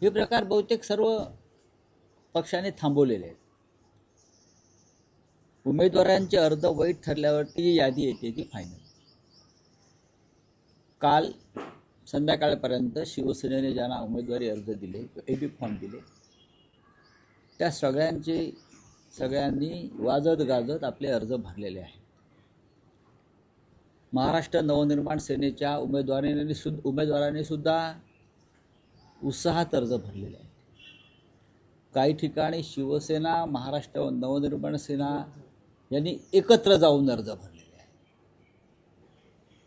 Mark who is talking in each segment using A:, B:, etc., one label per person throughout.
A: हे प्रकार बहुतेक सर्व पक्षाने थांबवलेले आहेत. उमेदवारांचे अर्ज वैध ठरल्यावरती जी यादी येते ती फायनल. काल संध्याकाळपर्यंत शिवसेनेने ज्यांना उमेदवारी अर्ज दिले, एबी फॉर्म दिले, त्या सगळ्यांनी वाजत गाजत आपले अर्ज भरलेले आहेत. महाराष्ट्र नवनिर्माण सेनेच्या उमेदवारांनी सुद्धा उत्साहात अर्ज भरलेले आहेत. काही ठिकाणी शिवसेना, महाराष्ट्र नवनिर्माण सेना यांनी एकत्र जाऊन अर्ज भरलेले आहेत.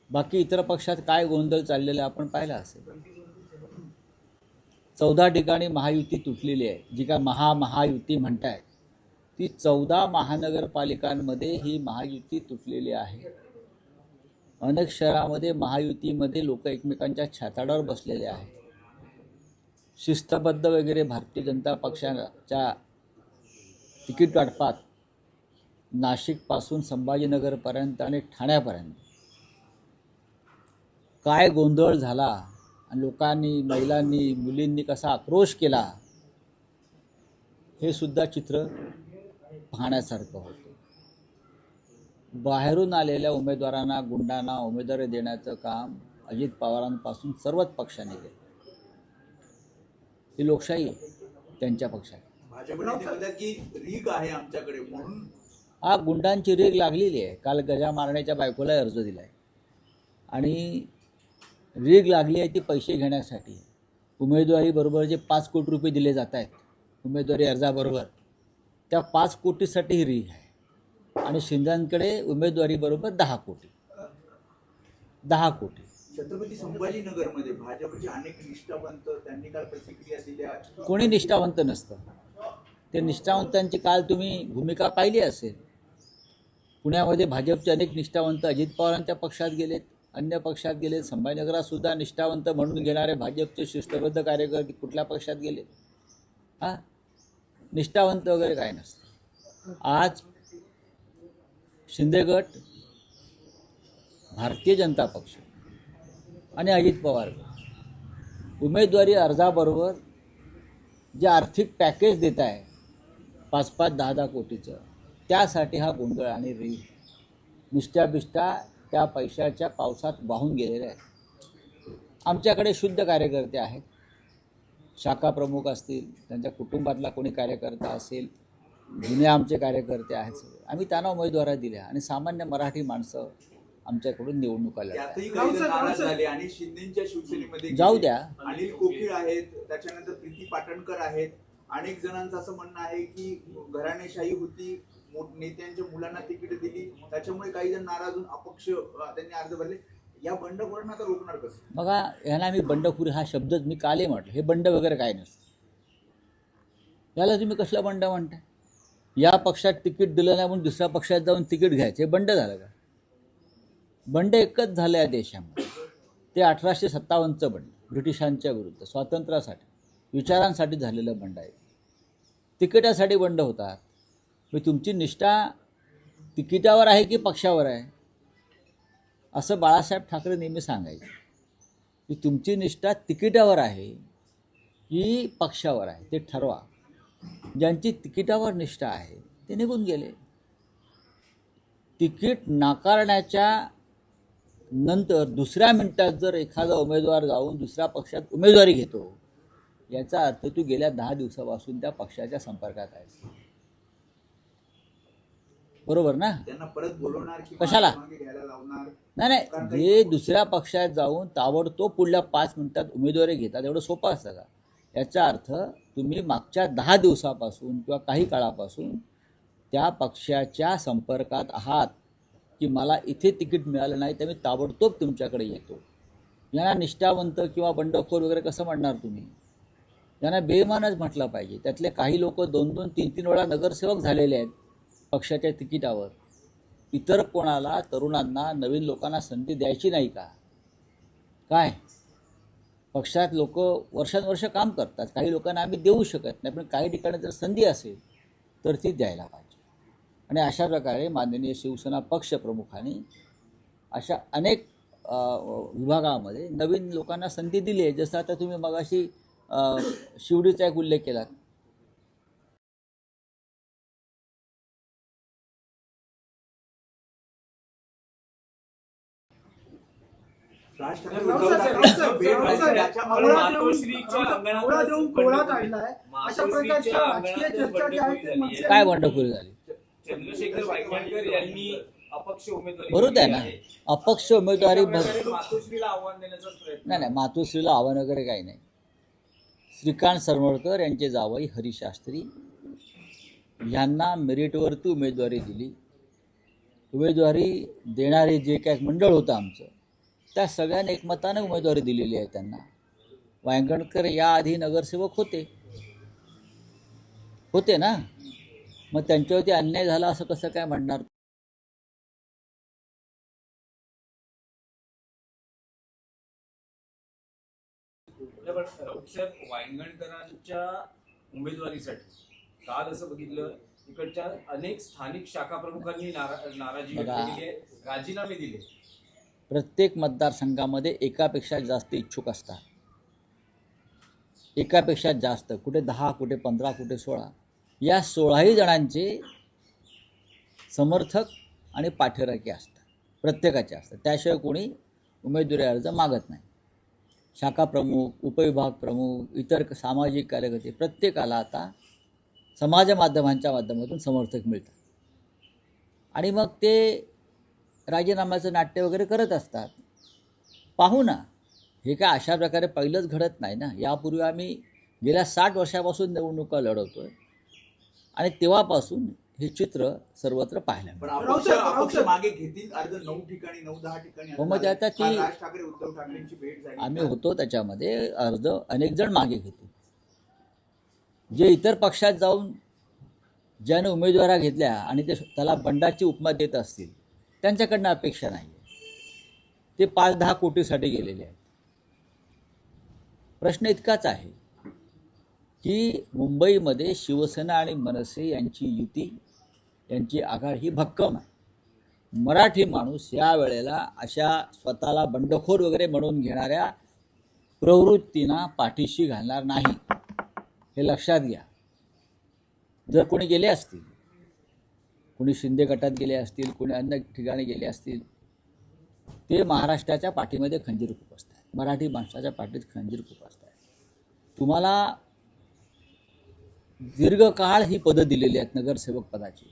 A: बाकी इतर पक्षात काय गोंधळ चाललेला आपण पाहिला असेल. 14 ठिकाणी महायुती तुटलेली आहे. जी काय महायुती म्हणतायत ती 14 महानगरपालिकांमध्ये ही महायुती तुटलेली आहे. अनेक शहरामध्ये महायुतीमध्ये लोक एकमेकांच्या छाताडावर बसलेले आहेत. शिस्तबद्ध वगैरे भारतीय जनता पक्षाच्या तिकीट वाटपात नाशिकपासून संभाजीनगरपर्यंत आणि ठाण्यापर्यंत काय गोंधळ झाला आणि लोकांनी, महिलांनी, मुलींनी कसा आक्रोश केला हे सुद्धा चित्र पाहण्यासारखं होतं. बाहेरून आलेल्या उमेदवारांना, गुंडांना उमेदवारी देण्याचं काम अजित पवारांपासून सर्वच पक्षाने केलं. ही लोकशाही आहे त्यांच्या पक्षात.
B: की रीग आहे आमच्याकडे म्हणून
A: हा गुंडांची रीग लागलेली आहे. काल गजा मारण्याच्या बायकोला अर्ज दिलाय आणि रीग लागली आहे ती पैसे घेण्यासाठी. उमेदवारी बरोबर जे 5 कोटी रुपये दिले जात आहेत उमेदवारी अर्जाबरोबर, त्या 5 कोटीसाठी ही रीग आहे. आणि शिंदेकडे उमेदवारी बरोबर 10 कोटी.
B: छत्रपती संभाजीनगरमध्ये भाजपचे अनेक निष्ठावंत त्यांनी काल प्रतिक्रिया दिल्या.
A: कोणी निष्ठावंत नसतं. ते निष्ठावंतांची काल तुम्ही भूमिका पाहिली असेल. पुण्यामध्ये भाजपचे अनेक निष्ठावंत अजित पवारांच्या पक्षात गेलेत, अन्य पक्षात गेलेत. संभाजीनगरात सुद्धा निष्ठावंत म्हणून घेणारे भाजपचे शिस्तबद्ध कार्यकर्ते कुठल्या पक्षात गेले? निष्ठावंत वगैरे काय नसतं. आज शिंदे गट, भारतीय जनता पक्ष आणि अजित पवार उमेदवारी अर्जाबरोबर जे आर्थिक पॅकेज देत आहे 5-5, 10-10 कोटीचं, त्यासाठी हा गोंधळ आणि रीग, निष्ठा त्या पैशाच्या पावसात वाहून गेलेले आहेत. आमच्याकडे शुद्ध कार्यकर्ते आहेत. शाखा प्रमुख असतील, त्यांच्या कुटुंबातला कोणी कार्यकर्ता असेल, जुने आमचे कार्यकर्ते आहेत सगळे. आम्ही त्यांना उमेदवारी दिल्या आणि सामान्य मराठी माणसं आमच्याकडून निवडणुका लढतात.
B: आणि शिंदेच्या शिवसेनेमध्ये
A: जाऊ द्या.
B: अनिल कोकीळ आहेत, त्याच्यानंतर प्रीती पाटणकर आहेत. अनेक जणांचं असं म्हणणं आहे की घराणेशाही होती, नेत्यांच्या मुलांना तिकीट दिली, त्याच्यामुळे काही जण नाराज होऊन अपक्ष त्यांनी अर्ज भरले. या बंडखोरांना तर रोखणार कसं?
A: बघा, ह्याला मी बंडखोरी हा शब्दच मी काले म्हटलं. हे बंड वगैरे काय नसतं. याला तुम्ही कसलं बंड म्हणताय? या पक्षात तिकीट दिलं नाही म्हणून दुसऱ्या पक्षात जाऊन तिकीट घ्यायचं, हे बंड झालं का? बंड एकच झालं या देशामध्ये. ते 1857चं बंड, ब्रिटिशांच्या विरुद्ध स्वातंत्र्यासाठी, विचारांसाठी झालेलं बंड आहे. तिकिटासाठी बंड होतात. मग तुमची निष्ठा तिकिटावर आहे की पक्षावर आहे? असं बाळासाहेब ठाकरे नेहमी सांगायचे की तुमची निष्ठा तिकिटावर आहे की पक्षावर आहे ते ठरवा. ज्यांची तिकिटावर निष्ठा आहे ते निघून गेले. तिकीट नाकारण्याच्या नंतर दुसऱ्या मिनिटात जर एखादा उमेदवार जाऊन दुसऱ्या पक्षात उमेदवारी घेतो, याचा अर्थ तू गेल्या 10 दिवसापासून त्या पक्षाच्या संपर्कात आहेस. बरोबर ना?
B: त्यांना परत बोलवणार की
A: कशाला?
B: घ्यायला लावणार?
A: नाही, जे दुसऱ्या पक्षात जाऊन ताबडतोब पुढल्या 5 मिनिटात उमेदवारी घेतात, एवढं सोपं असतं का? याचा अर्थ तुम्ही मागच्या 10 दिवसापासून किंवा काही काळापासून त्या पक्षाच्या संपर्कात आहात की मला इथे तिकीट मिळालं नाही तर मी ताबडतोब तुमच्याकडे येतो. यांना निष्ठावंत किंवा बंडखोर वगैरे कसं म्हणणार तुम्ही? यांना बेईमानच म्हटलं पाहिजे. त्यातले काही लोक 2-2, 3-3 वेळा नगरसेवक झालेले आहेत पक्षाच्या तिकिटावर. इतर कोणाला, तरुणांना, नवीन लोकांना संधी द्यायची नाही का? काय पक्षात लोक वर्षानुवर्ष काम करतात. काही लोकांना आम्ही देऊ शकत नाही, पण काही ठिकाणी जर संधी असेल तर ती द्यायला पाहिजे. आणि अशा प्रकारे माननीय शिवसेना पक्षप्रमुखांनी अशा अनेक विभागामध्ये नवीन लोकांना संधी दिली आहे. जसं आता तुम्ही मगाशी शिवडीचा एक उल्लेख केला.
B: राज ठाकरे
C: राऊत
B: उद्धव
C: साहेब,
B: ठाकरेंचं
C: राऊत
B: भेट
C: साहेब,
B: झाली.
C: राऊत
B: त्याच्यामुळे
C: साहेब,
D: मातोश्रीच्या
C: आवळा देऊन कोहळा काढलाय. अशा प्रकारच्या
D: मातोश्रीच्या
C: राजकीय चर्चा ज्या आहेत ते
D: अंगणातच
C: मनसे-
A: काय बंडखोरी झाली?
D: चंद्रशेखर वायगणकर यांनी अपक्ष उमेदवारी
A: बरोबर आहे ना,
D: दिली आहे.
A: अपक्ष उमेदवारी
D: अशा प्रकारे मातोश्रीला आव्हान देण्याचाच प्रयत्न.
A: नाही, मातोश्रीला आव्हान वगैरे काही नाही. श्रीकांत सरमळकर यांचे जावई हरीश शास्त्री यांना मेरिटवरती उमेदवारी दिली. उमेदवारी देणारे जे काय मंडळ होतं आमचं, त्या सगळ्यांनी एकमताने उमेदवारी दिलेली आहे त्यांना. वायगणकर याआधी नगरसेवक होते ना, मग त्यांच्यावरती अन्याय झाला असं कसं काय म्हणणार?
D: पण राऊतसाहेब वायंगणकरांच्या उमेदवारीसाठी काल असं बघितलं, इकडच्या अनेक स्थानिक शाखा प्रमुखांनी नाराजी व्यक्त
A: बघा.
D: केली आहे, राजीनामे दिले.
A: प्रत्येक मतदारसंघामध्ये एकापेक्षा जास्त इच्छुक असतात. एकापेक्षा जास्त, कुठे 10, कुठे 15, कुठे 16. या 16ही जणांचे समर्थक आणि पाठीराखे असतात, प्रत्येकाचे असतात. त्याशिवाय कोणी उमेदवारी अर्ज मागत नाही. शाखा प्रमुख, उपविभाग प्रमुख, इतर सामाजिक कार्यकर्ते प्रत्येकाला आता समाज माध्यमांच्या माध्यमातून समर्थक मिळतात आणि मग ते राजीनाम्याचं नाट्य वगैरे करत असतात. पाहू ना, हे काय अशा प्रकारे पहिलंच घडत नाही ना. यापूर्वी आम्ही गेल्या 60 वर्षापासून निवडणुका लढवतो आहे आणि तेव्हापासून हे चित्र सर्वत्र पाहायला
B: पण
A: मिळतं.
B: अपक्ष मागे घेतील अर्ज 9 ठिकाणी 9-10 ठिकाणी
A: हो, मग आता ती-
B: काल राज ठाकरे उद्धव ठाकरेंची भेट झाली.
A: आम्ही होतो त्याच्यामध्ये. अर्ज अनेक जण मागे घेतील. जे इतर पक्षात जाऊन ज्याने उमेदवारा घेतल्या आणि ते त्याला बंडाची उपमा देत असतील, त्यांच्याकडनं अपेक्षा नाही. ते 5-10 कोटीसाठी गेलेले आहेत. प्रश्न इतकाच आहे की मुंबईमध्ये शिवसेना आणि मनसे यांची युती, यांची आघाडी ही भक्कम आहे. मराठी माणूस या वेळेला अशा स्वतःला बंडखोर वगैरे म्हणून घेणाऱ्या प्रवृत्तींना पाठीशी घालणार नाही, हे लक्षात घ्या. जर कोणी गेले असतील, कोणी शिंदे गटात गेले असतील, कोणी अन्य ठिकाणी गेले असतील, ते महाराष्ट्राच्या पाठीमध्ये खंजीर खुपसत आहेत. मराठी माणसाच्या पाठीत खंजीर खुपसत आहेत. तुम्हाला दीर्घकाळ ही पदं दिलेली आहेत नगरसेवक पदाची.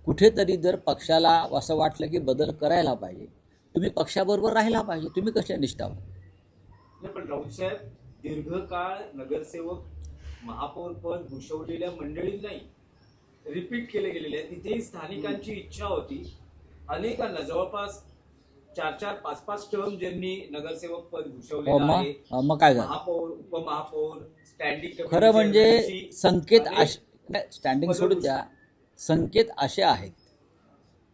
A: कुठेतरी जर पक्षाला असं वाटलं की बदल करायला पाहिजे, तुम्ही पक्षाबरोबर राहायला पाहिजे. तुम्ही कशा निष्ठावान?
D: नाही, पण राऊतसाहेब दीर्घकाळ नगरसेवक महापौर पद भूषवलेल्या मंडळी नाही, रिपीट केले गेलेले आहे. तिथेही स्थानिकांची इच्छा होती. अनेकांना जवळपास 4-4, 5-5 टर्म ज्यांनी नगरसेवक पद भूषवलेलं आहे,
A: मग काय झालं?
D: महापौर, उपमहापौर, स्टँडिंग
A: खरं म्हणजे संकेत स्टँडिंग सोडून द्या, संकेत असे आहेत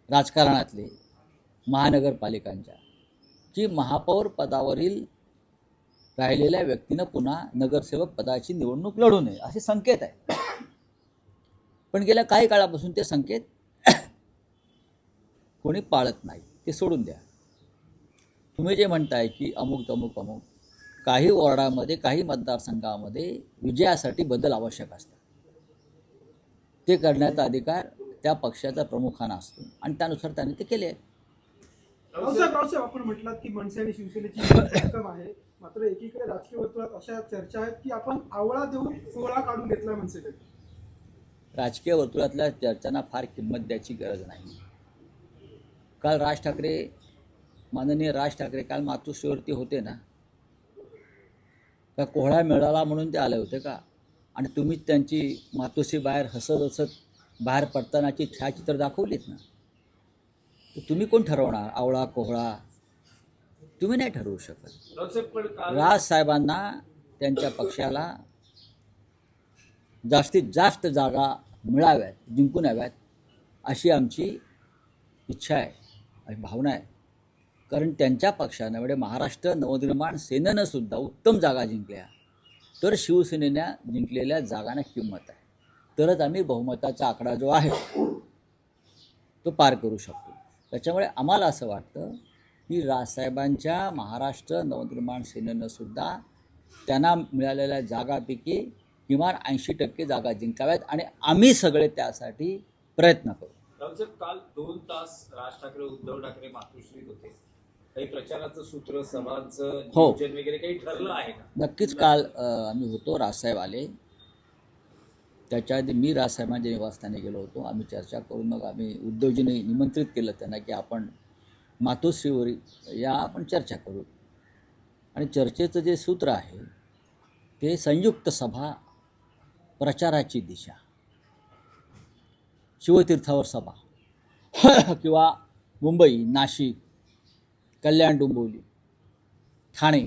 A: राजकारणातले महानगरपालिकांच्या की महापौर पदावरील राहिलेल्या व्यक्तीनं पुन्हा नगरसेवक पदाची निवडणूक लढू नये, असे संकेत आहेत. पण गेल्या काही काळापासून ते संकेत कोणी पाळत नाही. ते सोडून द्या. तुम्ही जे म्हणताय की अमुक अमुक अमुक, काही वॉर्डामध्ये, काही मतदारसंघामध्ये विजयासाठी बदल आवश्यक असतात. ते करण्याचा अधिकार त्या पक्षाचा प्रमुखांना असतो आणि त्यानुसार त्यांनी ते केले आहे.
C: राऊतसाहेब, आपण म्हटलात की मनसे आणि शिवसेनेची भक्कम आहे, मात्र एकीकडे राजकीय वर्तुळात अशा चर्चा आहेत की आपण आवळा देऊन कोहळा काढून घेतला मनसेकडे.
A: राजकीय वर्तुळातल्या चर्चांना फार किंमत द्यायची गरज नाही. काल माननीय राज ठाकरे काल मातोश्रीवरती होते ना, का कोहळा मिळाला म्हणून ते आले होते का? आणि तुम्हीच त्यांची मातोश्री बाहेर हसत बाहेर पडतानाची छायाचित्र दाखवलीत ना. तर तुम्ही कोण ठरवणार आवळा कोहळा? तुम्ही नाही ठरवू शकत.
D: राऊतसाहेब पण काल
A: राजसाहेबांना त्यांच्या पक्षाला जास्तीत जास्त जागा मिळाव्यात, जिंकून याव्यात, अशी आमची इच्छा आहे आणि भावना आहे. कारण त्यांच्या पक्षानं म्हणजे महाराष्ट्र नवनिर्माण सेनेनं सुद्धा उत्तम जागा जिंकल्या, तर शिवसेनेनं जिंकलेल्या जागांना किंमत आहे. तरच आम्ही बहुमताचा आकडा जो आहे तो पार करू शकतो. त्याच्यामुळे आम्हाला असं वाटतं की राजसाहेबांच्या महाराष्ट्र नवनिर्माण सेनेनं सुद्धा त्यांना मिळालेल्या जागापैकी किमान 80% जागा जिंकाव्यात आणि आम्ही सगळे त्यासाठी प्रयत्न करू.
D: राहुल साहेब, काल 2 तास राज ठाकरे उद्धव ठाकरे मातोश्रीत होते. काही प्रचाराचं सूत्र, सभांचं
A: हो.
D: नियोजन वगैरे काही ठरलं आहे का?
A: नक्कीच काल आम्ही होतो, राजसाहेब आले. त्याच्या आधी मी राजसाहेबांच्या निवासस्थानी गेलो होतो. आम्ही चर्चा करून मग आम्ही उद्धवजींनी निमंत्रित केलं त्यांना की आपण मातोश्रीवर या, आपण चर्चा करू. आणि चर्चेचं जे सूत्र आहे ते संयुक्त सभा, प्रचाराची दिशा, शिवतीर्थावर सभा किंवा मुंबई, नाशिक, कल्याण, डोंबिवली, ठाणे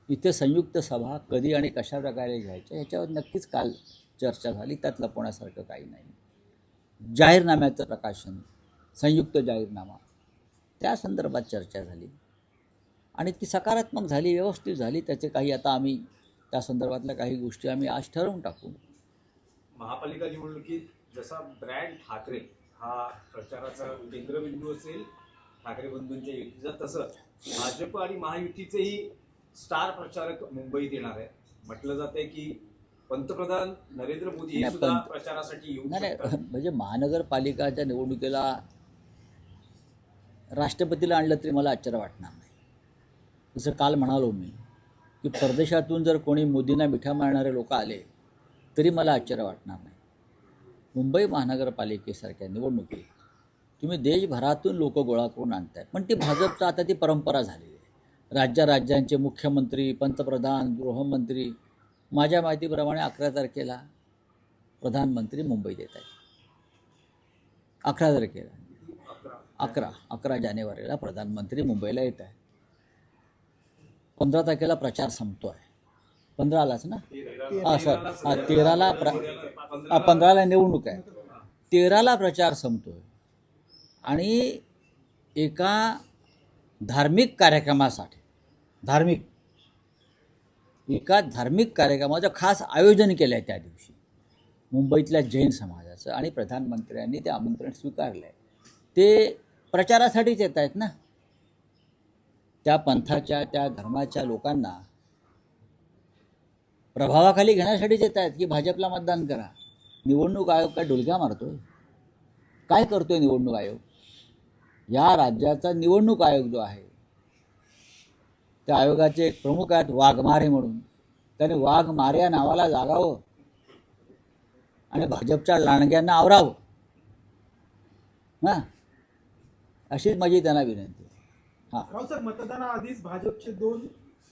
A: इथे संयुक्त सभा कधी आणि कशा प्रकारे घ्यायच्या ह्याच्यावर नक्कीच काल चर्चा झाली. त्यात लपवण्यासारखं काही नाही. जाहीरनाम्याचं प्रकाशन, संयुक्त जाहीरनामा, त्या संदर्भात चर्चा झाली आणि ती सकारात्मक झाली, व्यवस्थित झाली. त्याचे काही आता आम्ही त्या संदर्भातल्या काही गोष्टी आम्ही आज ठरवून टाकू.
D: महापालिका निवडणुकीत जसा ब्रँड ठाकरे हा प्रचाराचा केंद्रबिंदू असेल ठाकरे बंधूंच्या युतीचा, तसं भाजप आणि महायुतीचेही स्टार प्रचारक मुंबईत येणार आहे. म्हटलं जातंय की पंतप्रधान नरेंद्र मोदी हे
A: नाही,
D: सुद्धा प्रचारासाठी येऊ
A: नाही
D: शकतात.
A: म्हणजे महानगरपालिकाच्या निवडणुकीला राष्ट्रपतीला आणलं तरी मला आश्चर्य वाटणार नाही. जसं काल म्हणालो मी की परदेशातून जर कोणी मोदींना मिठा मारणारे लोक आले तरी मला आश्चर्य वाटणार नाही. मुंबई महानगरपालिकेसारख्या निवडणुकीत तुम्ही देशभरातून लोक गोळा करून आणताय, पण ती भाजपचा आता ती परंपरा झालेली आहे. राज्यांचे मुख्यमंत्री, पंतप्रधान, गृहमंत्री, माझ्या माहितीप्रमाणे 11 तारखेला प्रधानमंत्री मुंबईत येत आहेत. 11 तारखेला 11 जानेवारीला प्रधानमंत्री मुंबईला येत आहे. 15 तारखेला प्रचार संपतो आहे. 15लाच ना, हां सर, हां 13ला 15ला निवडणूक आहे. 13ला प्रचार संपतो आहे आणि एका धार्मिक कार्यक्रमासाठी एका धार्मिक कार्यक्रमाचं खास आयोजन केलं आहे त्या दिवशी मुंबईतल्या जैन समाजाचं आणि प्रधानमंत्र्यांनी ते आमंत्रण स्वीकारलं आहे. ते प्रचारासाठीच येत आहेत ना. त्या पंथाच्या, त्या धर्माच्या लोकांना प्रभावाखाली घेण्यासाठीच येत आहेत की भाजपला मतदान करा. निवडणूक आयोग काय डुलक्या मारतोय? काय करतोय निवडणूक आयोग? या राज्याचा निवडणूक आयोग जो आहे त्या आयोगाचे एक प्रमुख आहेत वाघमारे म्हणून. त्याने वाघमारे या नावाला जागावं आणि भाजपच्या लांडग्यांना आवरावं. हां, अशीच माझी त्यांना विनंती आहे. हां,
C: राव सर, मतदानाआधीच भाजपचे 2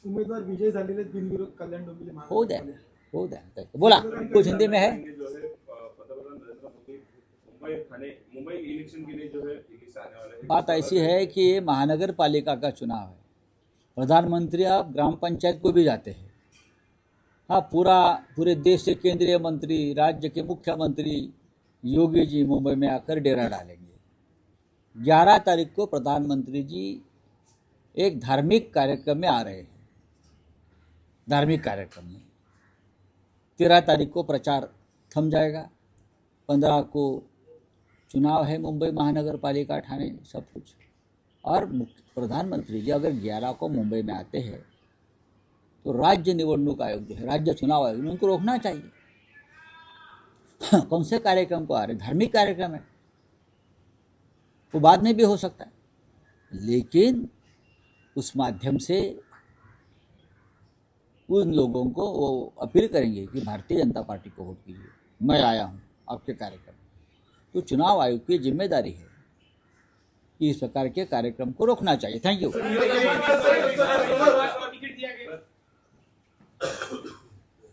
C: उमेदवार विजय झालेले आहेत बिनविरोध कल्याण डोंबिवली
A: हो द्या, हो द्या. बोला, कुछ हिंदी में है.
E: मुंबई इलेक्शन के लिए जो है दिल्ली से आने वाले हैं.
A: बात ऐसी है कि ये महानगर पालिका का चुनाव है. प्रधानमंत्री आप ग्राम पंचायत को भी जाते हैं. हाँ, पूरे देश के केंद्रीय मंत्री, राज्य के मुख्यमंत्री योगी जी मुंबई में आकर डेरा डालेंगे. 11 तारीख को प्रधानमंत्री जी एक धार्मिक कार्यक्रम में आ रहे हैं. धार्मिक कार्यक्रम में 13 तारीख को प्रचार थम जाएगा. 15 को चुनाव है मुंबई महानगर पालिका, ठाणे, सब कुछ. और प्रधानमंत्री जी अगर 11 को मुंबई में आते हैं तो राज्य निवडणूक आयोग जो है, राज्य चुनाव आयोग, उनको रोकना चाहिए. कौन से कार्यक्रम को आ रहे? धार्मिक कार्यक्रम है, वो बाद में भी हो सकता है, लेकिन उस माध्यम से उन लोगों को वो अपील करेंगे कि भारतीय जनता पार्टी को वोट कीजिए, मैं आया हूँ आपके कार्यक्रम. तो चुनाव आयोग की जिम्मेदारी है कि इस प्रकार के कार्यक्रम को रोकना चाहिए. Thank you.